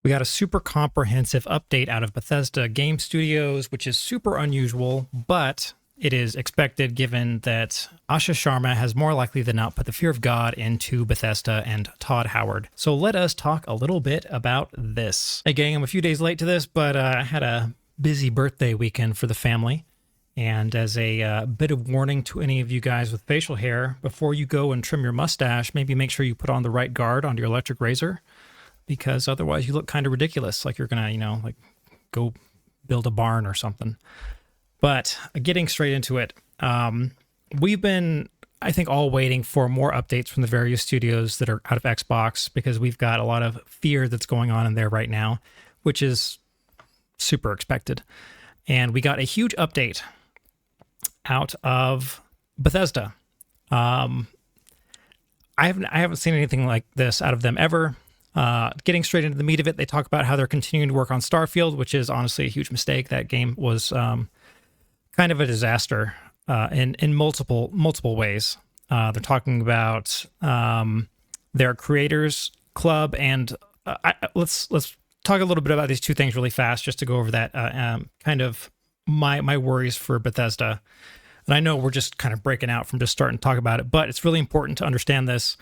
We got a super comprehensive update out of Bethesda Game Studios, which is super unusual, but it is expected given that Asha Sharma has more likely than not put the fear of God into Bethesda and Todd Howard. So let us talk a little bit about this. Hey gang, I'm a few days late to this, but I had a busy birthday weekend for the family. And as a bit of warning to any of you guys with facial hair, before you go and trim your mustache, maybe make sure you put on the right guard on your electric razor, because otherwise you look kind of ridiculous, like you're gonna, like go build a barn or something. But getting straight into it, we've been, I think, all waiting for more updates from the various studios that are out of Xbox, because we've got a lot of fear that's going on in there right now, which is super expected. And we got a huge update out of Bethesda. I haven't seen anything like this out of them ever. Getting straight into the meat of it, they talk about how they're continuing to work on Starfield, which is honestly a huge mistake. That game was kind of a disaster in multiple ways. They're talking about their creators club, and let's talk a little bit about these two things really fast, just to go over that kind of my worries for Bethesda. And I know we're just kind of breaking out from just starting to talk about it, but it's really important to understand this.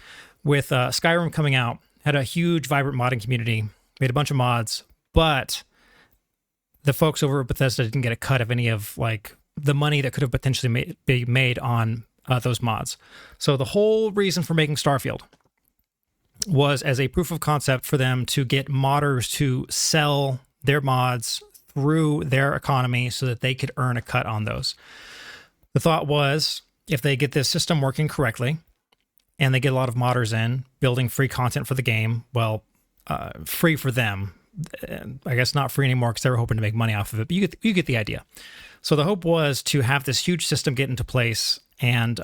With Skyrim coming out, had a huge, vibrant modding community, made a bunch of mods, but the folks over at Bethesda didn't get a cut of any of like the money that could have potentially be made on those mods. So the whole reason for making Starfield was as a proof of concept for them to get modders to sell their mods through their economy so that they could earn a cut on those. The thought was, if they get this system working correctly, and they get a lot of modders in, building free content for the game, well, free for them. I guess not free anymore because they were hoping to make money off of it, but you get the idea. So the hope was to have this huge system get into place and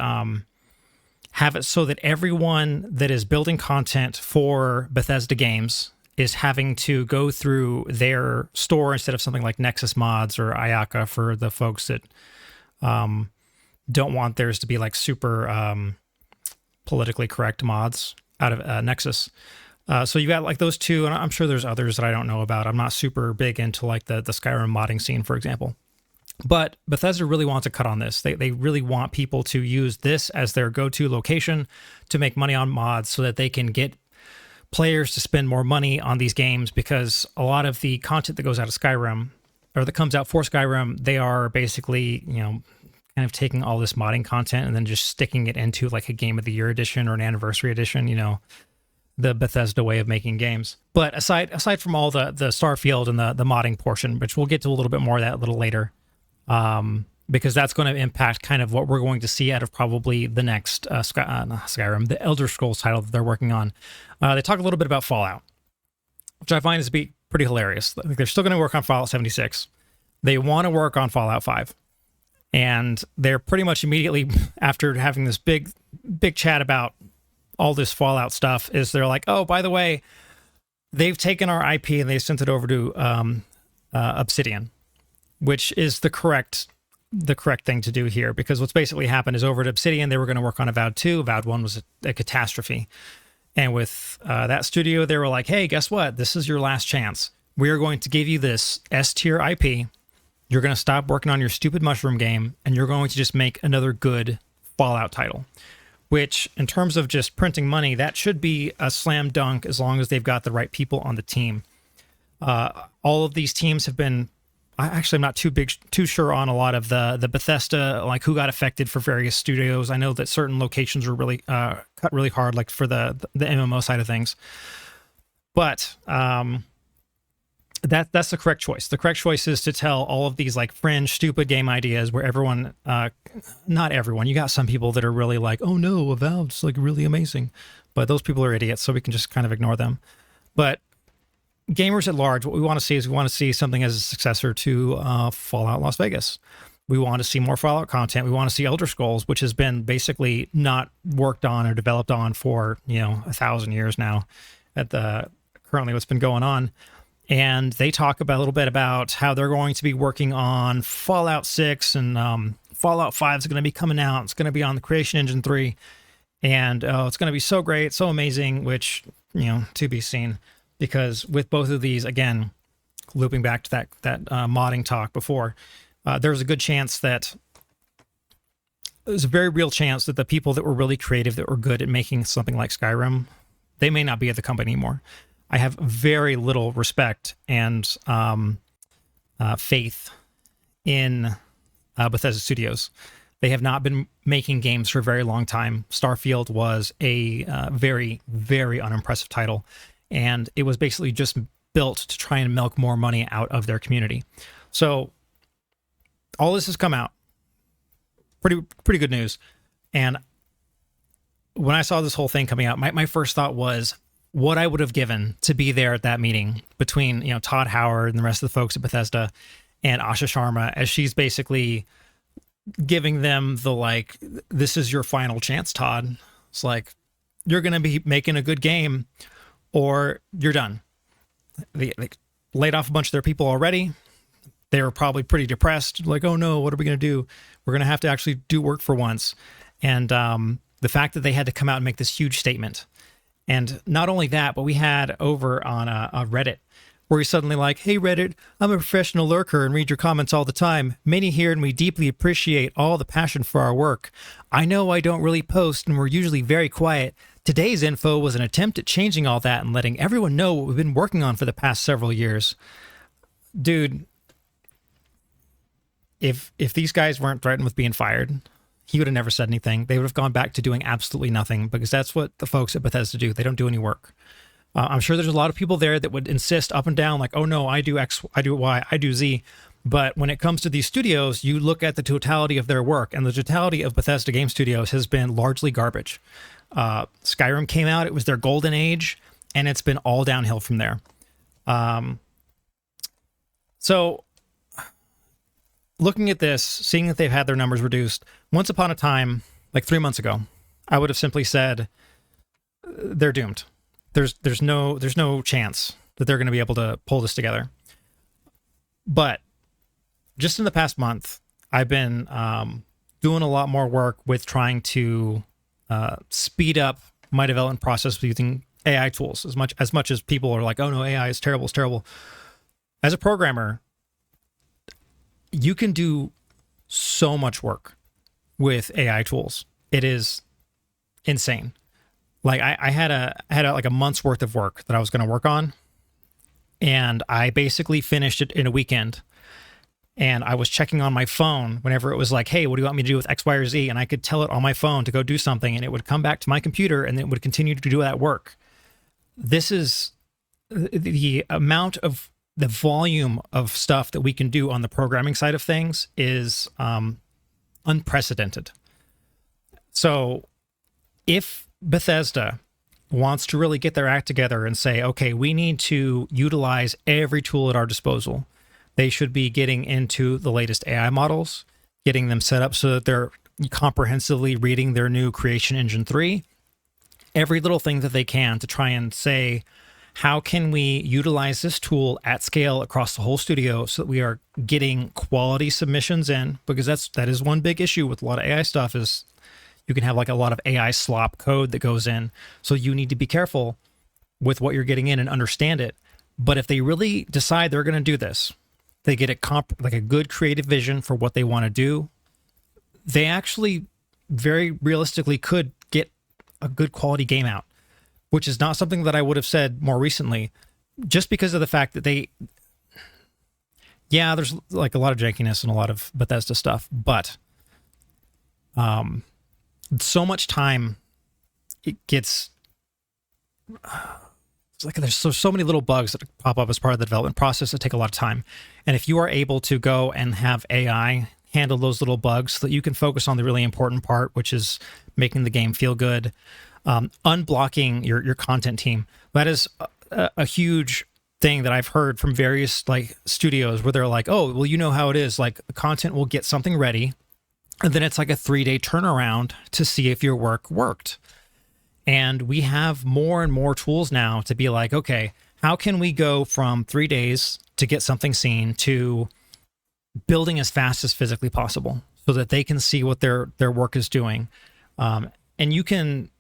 have it so that everyone that is building content for Bethesda games is having to go through their store instead of something like Nexus Mods or Ayaka for the folks that don't want theirs to be like super politically correct mods out of Nexus. So you got like those two, and I'm sure there's others that I don't know about. I'm not super big into like the Skyrim modding scene, for example. But Bethesda really wants a cut on this. They really want people to use this as their go-to location to make money on mods so that they can get players to spend more money on these games, because a lot of the content that goes out of Skyrim, or that comes out for Skyrim, they are basically, kind of taking all this modding content and then just sticking it into like a Game of the Year edition or an anniversary edition, the Bethesda way of making games. But aside from all the Starfield and the modding portion, which we'll get to a little bit more of that a little later, because that's going to impact kind of what we're going to see out of probably the next Skyrim, the Elder Scrolls title that they're working on. They talk a little bit about Fallout, which I find is pretty hilarious. Like, they're still going to work on Fallout 76. They want to work on Fallout 5. And they're pretty much immediately after having this big chat about all this Fallout stuff, is they're like, oh, by the way, they've taken our IP and they sent it over to Obsidian, which is the correct thing to do here, because what's basically happened is over at Obsidian, they were going to work on Avowed 2. Avowed 1 was a catastrophe. And with that studio, they were like, hey, guess what? This is your last chance. We are going to give you this S-tier IP. You're going to stop working on your stupid mushroom game, and you're going to just make another good Fallout title, which in terms of just printing money, that should be a slam dunk as long as they've got the right people on the team. All of these teams have been, actually, I'm not too sure on a lot of the Bethesda, like who got affected for various studios. I know that certain locations were really cut really hard, like for the MMO side of things. But that's the correct choice. The correct choice is to tell all of these like fringe, stupid game ideas where everyone, not everyone, you got some people that are really like, oh no, Avowed's like really amazing. But those people are idiots, so we can just kind of ignore them. But gamers at large, what we want to see is we want to see something as a successor to Fallout Las Vegas. We want to see more Fallout content. We want to see Elder Scrolls, which has been basically not worked on or developed on for, 1,000 years now at currently what's been going on. And they talk about a little bit about how they're going to be working on Fallout 6, and Fallout 5 is going to be coming out. It's going to be on the Creation Engine 3. And it's going to be so great, so amazing, which, to be seen. because with both of these, again, looping back to that modding talk before, there's a good chance that there's a very real chance that the people that were really creative, that were good at making something like Skyrim, they may not be at the company anymore. I have very little respect and faith in Bethesda Studios. They have not been making games for a very long time. Starfield was a very, very unimpressive title, and it was basically just built to try and milk more money out of their community. So all this has come out. Pretty good news. And when I saw this whole thing coming out, my first thought was what I would have given to be there at that meeting between, Todd Howard and the rest of the folks at Bethesda and Asha Sharma, as she's basically giving them the, like, this is your final chance, Todd. It's like, you're going to be making a good game or you're done. They laid off a bunch of their people already. They were probably pretty depressed. Like, oh no, what are we going to do? We're going to have to actually do work for once. And the fact that they had to come out and make this huge statement. And not only that, but we had over on Reddit, where he's suddenly like, hey, Reddit, I'm a professional lurker and read your comments all the time. Many here and we deeply appreciate all the passion for our work. I know I don't really post and we're usually very quiet. Today's info was an attempt at changing all that and letting everyone know what we've been working on for the past several years. Dude, if these guys weren't threatened with being fired, he would have never said anything. They would have gone back to doing absolutely nothing, because that's what the folks at Bethesda do. They don't do any work. I'm sure there's a lot of people there that would insist up and down, like, oh no, I do X, I do Y, I do Z. But when it comes to these studios, you look at the totality of their work, and the totality of Bethesda Game Studios has been largely garbage. Skyrim came out, it was their golden age, and it's been all downhill from there. So looking at this, seeing that they've had their numbers reduced, once upon a time, like 3 months ago, I would have simply said they're doomed. There's no chance that they're going to be able to pull this together. But just in the past month, I've been doing a lot more work with trying to speed up my development process using AI tools. As much as people are like, oh no, AI is terrible, it's terrible. As a programmer, you can do so much work with AI tools. It is insane. Like I had a month's worth of work that I was going to work on, and I basically finished it in a weekend. And I was checking on my phone whenever it was like, hey, what do you want me to do with X, Y, or Z? And I could tell it on my phone to go do something, and it would come back to my computer, and it would continue to do that work. This is the amount of the volume of stuff that we can do on the programming side of things is unprecedented. So if Bethesda wants to really get their act together and say, okay, we need to utilize every tool at our disposal, they should be getting into the latest AI models, getting them set up so that they're comprehensively reading their new Creation Engine 3, every little thing that they can to try and say, how can we utilize this tool at scale across the whole studio so that we are getting quality submissions in? Because that is one big issue with a lot of AI stuff, is you can have like a lot of AI slop code that goes in. So you need to be careful with what you're getting in and understand it. But if they really decide they're going to do this, they get a good creative vision for what they want to do, they actually very realistically could get a good quality game out, which is not something that I would have said more recently, just because of the fact that there's like a lot of jankiness and a lot of Bethesda stuff, but so much time it gets, it's like there's so many little bugs that pop up as part of the development process that take a lot of time. And if you are able to go and have AI handle those little bugs so that you can focus on the really important part, which is making the game feel good, unblocking your content team, that is a huge thing that I've heard from various like studios where they're like, oh, well, you know how it is. Like the content will get something ready, and then it's like a 3-day turnaround to see if your work worked. And we have more and more tools now to be like, okay, how can we go from 3 days to get something seen to building as fast as physically possible so that they can see what their work is doing. And you can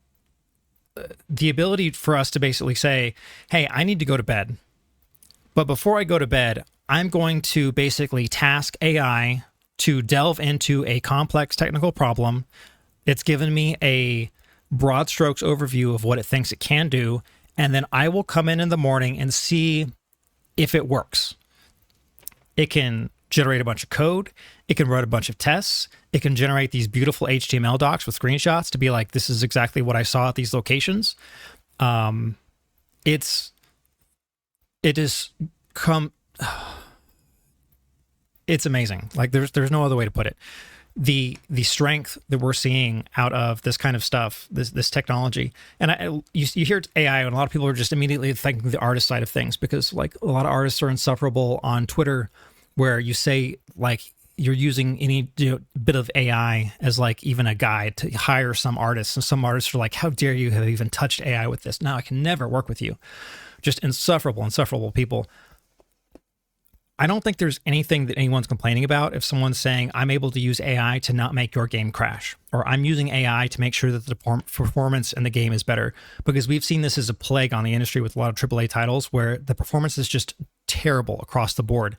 the ability for us to basically say, hey, I need to go to bed. But before I go to bed, I'm going to basically task AI to delve into a complex technical problem. It's given me a broad strokes overview of what it thinks it can do. And then I will come in the morning and see if it works. It can generate a bunch of code. It can run a bunch of tests. It can generate these beautiful HTML docs with screenshots to be like, this is exactly what I saw at these locations. It's amazing. Like there's no other way to put it. The strength that we're seeing out of this kind of stuff, this technology, and you hear AI, and a lot of people are just immediately thinking the artist side of things, because like a lot of artists are insufferable on Twitter, where you say like you're using any bit of AI as like even a guide to hire some artists, and some artists are like, how dare you have even touched AI with this? No, I can never work with you. Just insufferable people. I don't think there's anything that anyone's complaining about if someone's saying, I'm able to use AI to not make your game crash, or I'm using AI to make sure that the performance in the game is better, because we've seen this as a plague on the industry with a lot of AAA titles where the performance is just terrible across the board.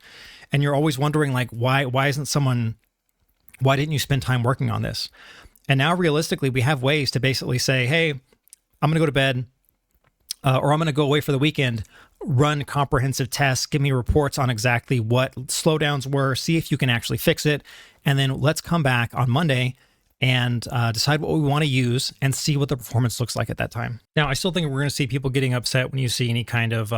And you're always wondering, like, why didn't you spend time working on this? And now realistically, we have ways to basically say, hey, I'm going to go to bed, or I'm going to go away for the weekend, run comprehensive tests, give me reports on exactly what slowdowns were, see if you can actually fix it, and then let's come back on Monday and decide what we want to use and see what the performance looks like at that time. Now, I still think we're going to see people getting upset when you see any kind of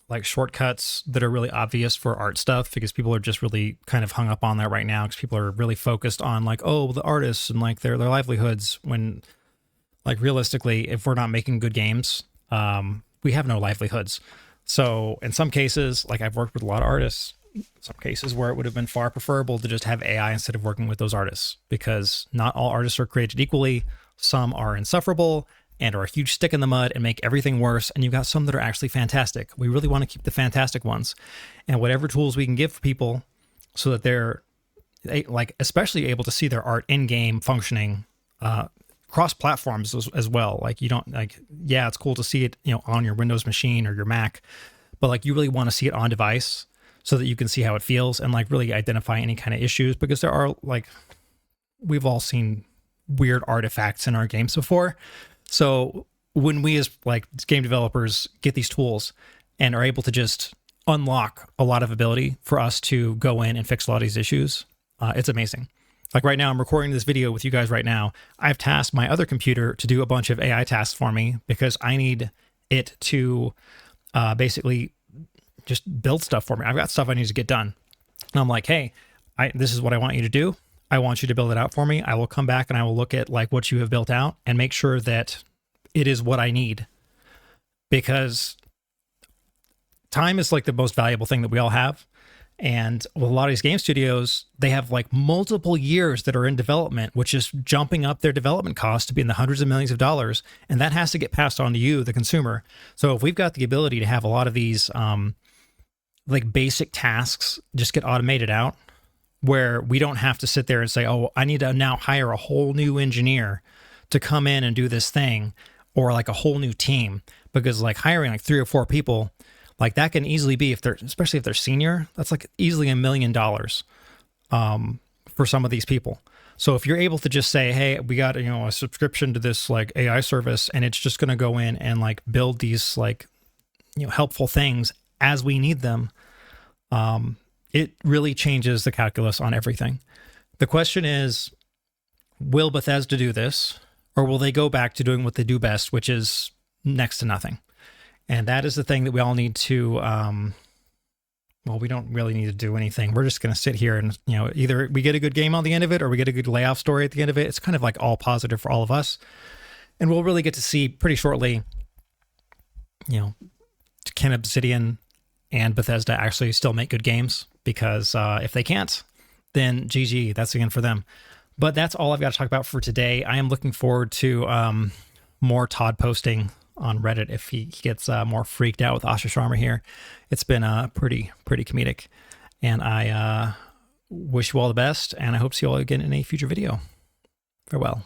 like shortcuts that are really obvious for art stuff, because people are just really kind of hung up on that right now, because people are really focused on like, oh, the artists and like their livelihoods, when like realistically, if we're not making good games, we have no livelihoods. So in some cases, like I've worked with a lot of artists, some cases where it would have been far preferable to just have AI instead of working with those artists, because not all artists are created equally. Some are insufferable and are a huge stick in the mud and make everything worse. And you've got some that are actually fantastic. We really want to keep the fantastic ones, and whatever tools we can give for people so that they're like especially able to see their art in game functioning, cross platforms as well. Like you don't like, yeah, it's cool to see it, on your Windows machine or your Mac, but like you really want to see it on device so that you can see how it feels and like really identify any kind of issues, because there are like, we've all seen weird artifacts in our games before. So when we as like game developers get these tools and are able to just unlock a lot of ability for us to go in and fix a lot of these issues, it's amazing. Like right now, I'm recording this video with you guys right now. I've tasked my other computer to do a bunch of AI tasks for me, because I need it to basically just build stuff for me. I've got stuff I need to get done. And I'm like, hey, this is what I want you to do. I want you to build it out for me. I will come back and I will look at like what you have built out and make sure that it is what I need. Because time is like the most valuable thing that we all have. And with a lot of these game studios, they have like multiple years that are in development, which is jumping up their development costs to be in the hundreds of millions of dollars. And that has to get passed on to you, the consumer. So if we've got the ability to have a lot of these like basic tasks just get automated out, where we don't have to sit there and say, oh, I need to now hire a whole new engineer to come in and do this thing, or like a whole new team, because like hiring like 3 or 4 people, like that can easily be, especially if they're senior, that's like easily $1 million for some of these people. So if you're able to just say, hey, we got, a subscription to this like AI service, and it's just going to go in and like build these like, helpful things as we need them, it really changes the calculus on everything. The question is, will Bethesda do this, or will they go back to doing what they do best, which is next to nothing? And that is the thing that we all need to, well, we don't really need to do anything. We're just going to sit here and, either we get a good game on the end of it, or we get a good layoff story at the end of it. It's kind of like all positive for all of us. And we'll really get to see pretty shortly, can Obsidian and Bethesda actually still make good games? Because if they can't, then GG, that's the end for them. But that's all I've got to talk about for today. I am looking forward to more Todd posting on Reddit if he gets more freaked out with Asha Sharma here. It's been pretty comedic. And I wish you all the best, and I hope to see you all again in a future video. Farewell.